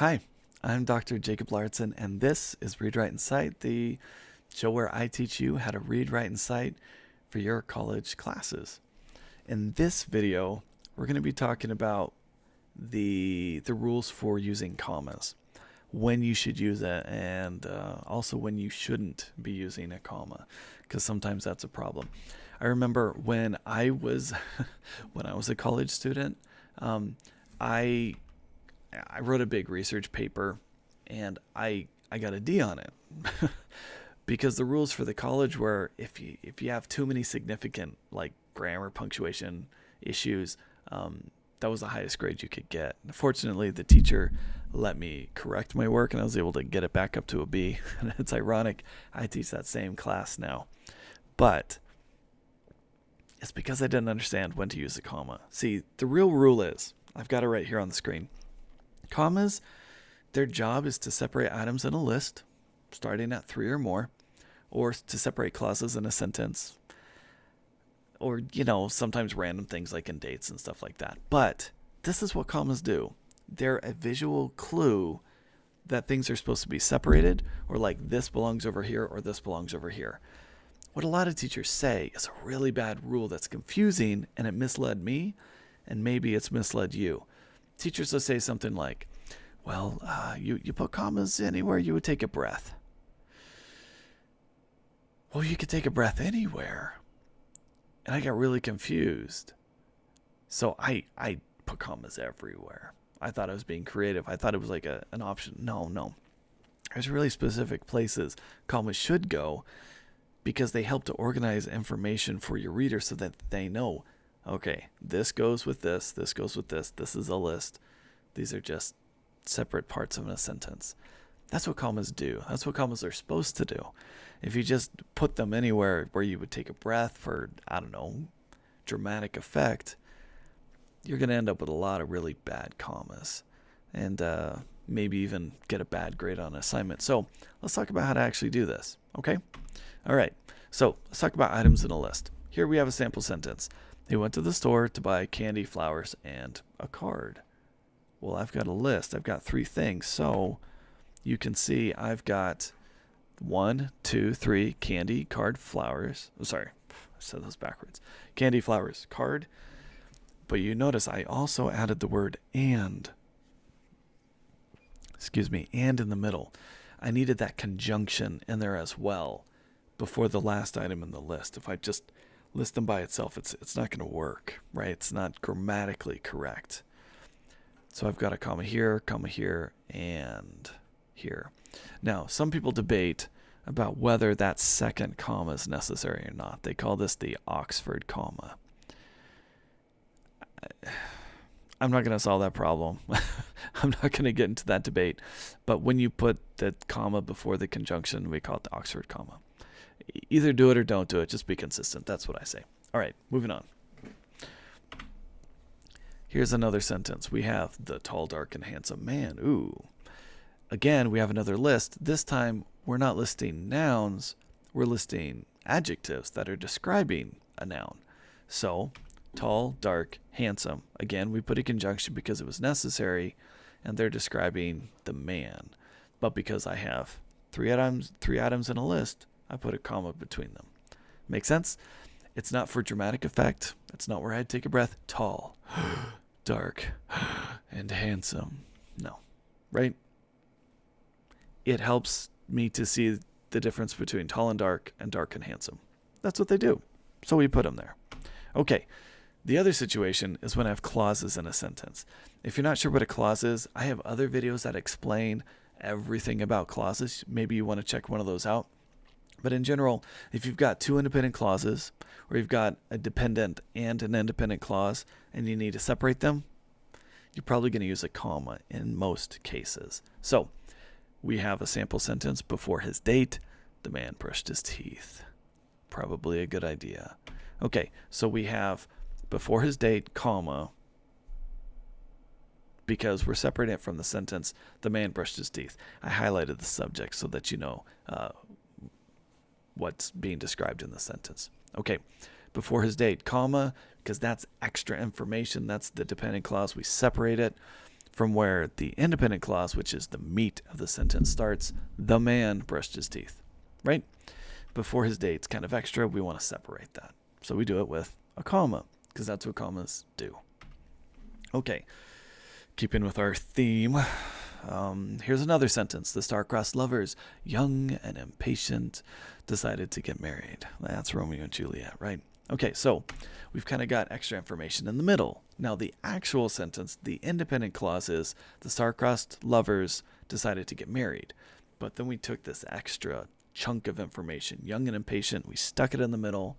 Hi, I'm Dr. Jacob Lauritzen, and this is Read, Write, and Cite, the show where I teach you how to read, write, and cite for your college classes. In this video, we're going to be talking about the rules for using commas, when you should use it, and also when you shouldn't be using a comma, because sometimes that's a problem. I remember when I was when I was a college student, I wrote a big research paper, and I got a D on it because the rules for the college were if you have too many significant like grammar punctuation issues, that was the highest grade you could get. Fortunately, the teacher let me correct my work, and I was able to get it back up to a B. And it's ironic, I teach that same class now, but it's because I didn't understand when to use a comma. See, the real rule is, I've got it right here on the screen. Commas, their job is to separate items in a list, starting at 3 or more, or to separate clauses in a sentence, or, sometimes random things like in dates and stuff like that. But this is what commas do. They're a visual clue that things are supposed to be separated, or like this belongs over here, or this belongs over here. What a lot of teachers say is a really bad rule that's confusing, and it misled me, and maybe it's misled you. Teachers will say something like, well, you put commas anywhere you would take a breath. Well, you could take a breath anywhere. And I got really confused. So I put commas everywhere. I thought I was being creative. I thought it was like an option. No. There's really specific places commas should go because they help to organize information for your reader so that they know, okay, this goes with this goes with this is a list. These are just separate parts of a sentence. That's what commas do. That's what commas are supposed to do. If you just put them anywhere where you would take a breath for, dramatic effect, you're going to end up with a lot of really bad commas and maybe even get a bad grade on an assignment. So let's talk about how to actually do this, okay? All right, so let's talk about items in a list. Here we have a sample sentence. He went to the store to buy candy, flowers, and a card. Well, I've got a list. I've got 3 things. So you can see I've got 1, 2, 3, candy, card, flowers. Oh, sorry, I said those backwards. Candy, flowers, card. But you notice I also added the word and. And in the middle. I needed that conjunction in there as well before the last item in the list. If I just list them by itself, it's not going to work, right? It's not grammatically correct. So I've got a comma here, and here. Now, some people debate about whether that second comma is necessary or not. They call this the Oxford comma. I'm not going to solve that problem. I'm not going to get into that debate. But when you put the comma before the conjunction, we call it the Oxford comma. Either do it or don't do it. Just be consistent. That's what I say. All right, moving on. Here's another sentence. We have the tall, dark, and handsome man. Ooh. Again, we have another list. This time, we're not listing nouns. We're listing adjectives that are describing a noun. So, tall, dark, handsome. Again, we put a conjunction because it was necessary, and they're describing the man. But because I have three items in a list, I put a comma between them. Make sense? It's not for dramatic effect. It's not where I'd take a breath. Tall, dark, and handsome. No, right? It helps me to see the difference between tall and dark and handsome. That's what they do. So we put them there. Okay. The other situation is when I have clauses in a sentence. If you're not sure what a clause is, I have other videos that explain everything about clauses. Maybe you want to check one of those out. But in general, if you've got 2 independent clauses, or you've got a dependent and an independent clause, and you need to separate them, you're probably going to use a comma in most cases. So we have a sample sentence. Before his date, the man brushed his teeth. Probably a good idea. Okay, so we have before his date, comma, because we're separating it from the sentence, the man brushed his teeth. I highlighted the subject so that you know what's being described in the sentence. Okay, before his date, comma, because that's extra information. That's the dependent clause. We separate it. from where the independent clause, which is the meat of the sentence, starts. The man brushed his teeth, right? Before his date's kind of extra. We want to separate that. So we do it with a comma, because that's what commas do. Okay, keeping with our theme, here's another sentence. The star-crossed lovers, young and impatient, decided to get married. That's Romeo and Juliet, right? Okay, so we've kind of got extra information in the middle. Now, the actual sentence, the independent clause is, the star-crossed lovers decided to get married. But then we took this extra chunk of information, young and impatient, we stuck it in the middle,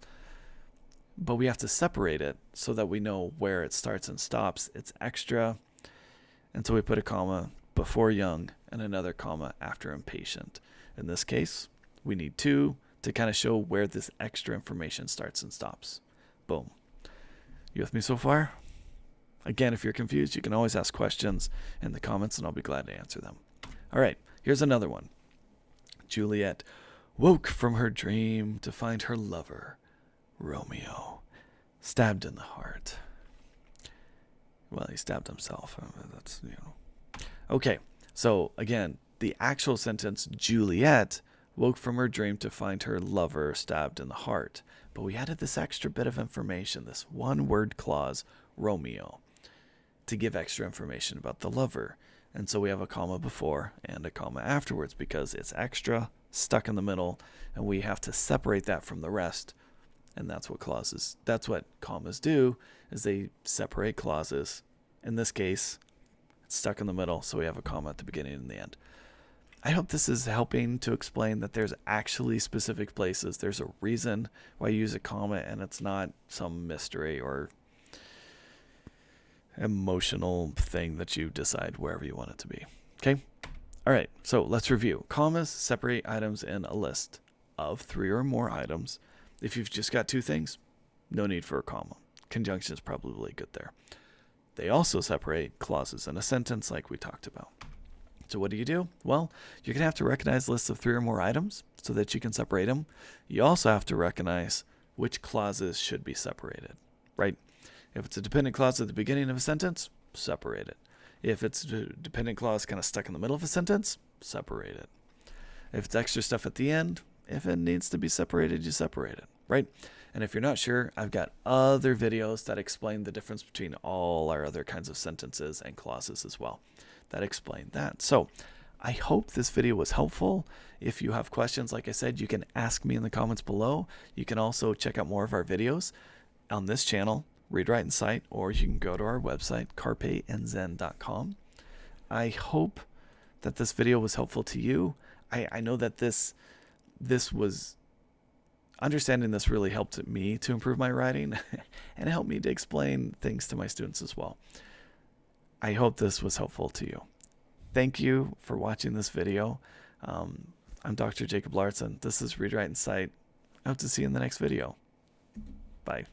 but we have to separate it so that we know where it starts and stops. It's extra, and so we put a comma before young and another comma after impatient. In this case, we need two to kind of show where this extra information starts and stops. Boom. You with me so far? Again, if you're confused, you can always ask questions in the comments and I'll be glad to answer them. All right, here's another one. Juliet woke from her dream to find her lover, Romeo, stabbed in the heart. Well, he stabbed himself. That's, Okay, so again, the actual sentence, Juliet woke from her dream to find her lover stabbed in the heart. But we added this extra bit of information, this one-word clause, Romeo, to give extra information about the lover. And so we have a comma before and a comma afterwards because it's extra, stuck in the middle, and we have to separate that from the rest. And that's what commas do, is they separate clauses. In this case, it's stuck in the middle, so we have a comma at the beginning and the end. I hope this is helping to explain that there's actually specific places. There's a reason why you use a comma, and it's not some mystery or emotional thing that you decide wherever you want it to be. Okay? All right, so let's review. Commas separate items in a list of 3 or more items. If you've just got 2 things, no need for a comma. Conjunction is probably good there. They also separate clauses in a sentence like we talked about. So what do? Well, you're going to have to recognize lists of 3 or more items so that you can separate them. You also have to recognize which clauses should be separated, right? If it's a dependent clause at the beginning of a sentence, separate it. If it's a dependent clause kind of stuck in the middle of a sentence, separate it. If it's extra stuff at the end, if it needs to be separated, you separate it, right? And if you're not sure, I've got other videos that explain the difference between all our other kinds of sentences and clauses as well that explain that. So I hope this video was helpful. If you have questions, like I said, you can ask me in the comments below. You can also check out more of our videos on this channel, Read, Write, and Cite, or you can go to our website, carpeandzen.com. I hope that this video was helpful to you. I know that this was, understanding this really helped me to improve my writing and helped me to explain things to my students as well. I hope this was helpful to you. Thank you for watching this video. I'm Dr. Jacob Lauritzen. This is Read, Write, and Cite. I hope to see you in the next video. Bye.